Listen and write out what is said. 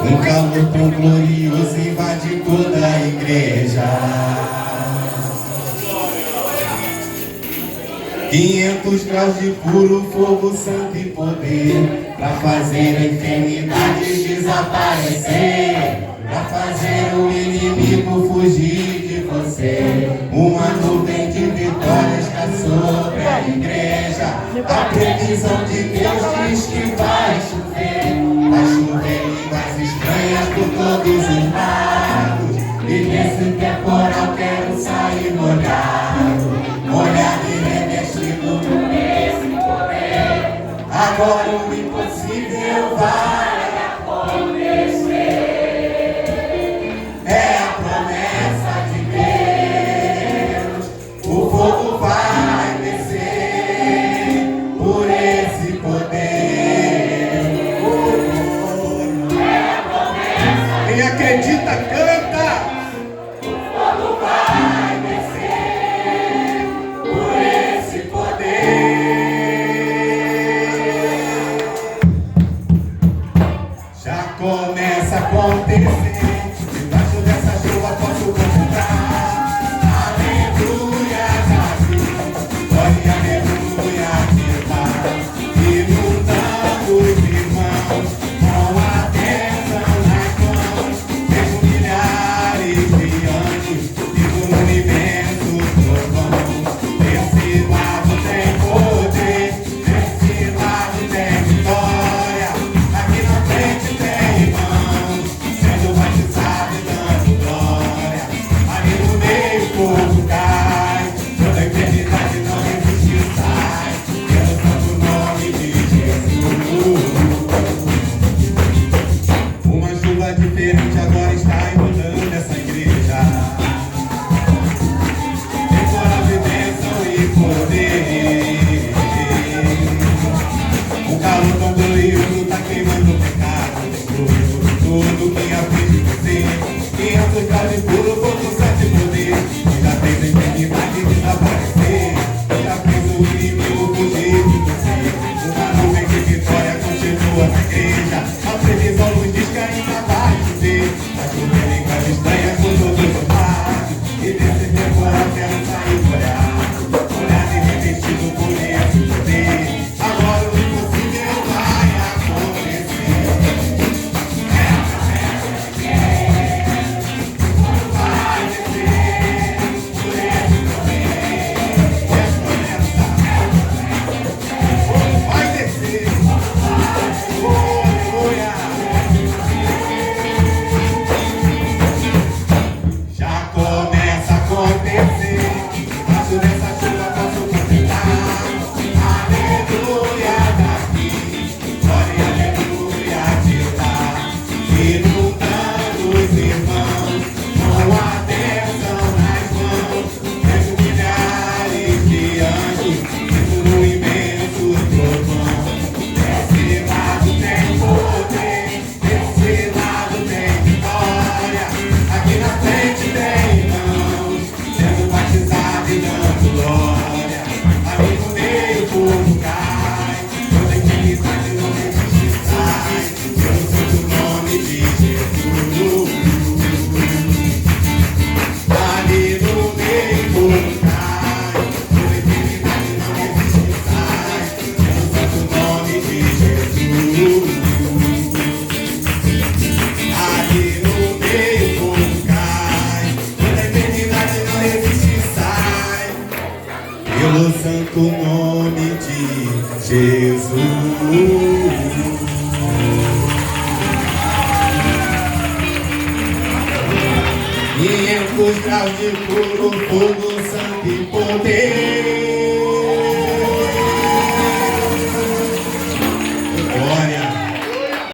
Um calor tão glorioso invade toda a igreja. 500 graus de puro fogo, santo e poder, pra fazer a enfermidade desaparecer, pra fazer o inimigo fugir de você. Uma nuvem de vitórias está sobre a igreja. A previsão de Deus diz que vai chover. Vai chover línguas estranhas por todos os lados. E nesse temporal quero sair molhado, molhado e revestido por esse poder. Agora o impossível vai acontecer. É a promessa de Deus. O fogo vai descer por esse poder. É a promessa. Quem acredita, canta. O fogo vai descer por esse poder. Já começa a acontecer. Debaixo dessa chuva posso cantar. Aleluia, Davi. Glória, aleluia, Jeová. Inundando os irmãos com a bênção nas mãos. Vejo milhares de anjos, vivo no universo trovão. Desse lado tem poder, desse lado tem vitória. Aqui na frente tem irmãos sendo batizados e dando glória. Ali no meio o povo cai, toda a eternidade não resiste, sai pelo santo nome de Jesus. Uma chuva diferente agora está inundando essa igreja. Temporal de bênção e poder. Um calor tão glorioso tá queimando o pecado. Tudo que aflige você. 500 graus de puro fogo, santo e poder. Já fez a eternidade desaparecer. Já fez o inimigo fugir de você. Uma nuvem de vitória continua na igreja. A previsão nos diz que ainda vai chover. Vai chover línguas estranhas por todos os lados. E desse temporal quero sair molhado, molhado e revestido por esse poder. Agora o impossível vai acontecer. É a promessa de Deus. Vai descer por esse poder. É a promessa. Vai descer. Oh, aleluia. Já começa a acontecer. Debaixo dessa chuva posso cantar. Aleluia, Davi. Glória, aleluia, Jeová. Inundando os irmãos com a bênção nas mãos. Vejo milhares de anjos vivo no imenso trovão. Desse lado tem poder, desse lado tem vitória. Aqui na frente tem irmãos sendo batizados e dando glória. Ali no meio o povo cai, toda a eternidade não resiste, sai pelo santo nome de Jesus. Ali no meio o povo cai, toda a eternidade não resiste, sai pelo santo nome de Jesus. Ali no meio o povo cai, toda a eternidade não resiste, sai pelo santo nome de Jesus. 500 graus de puro fogo, santo e poder.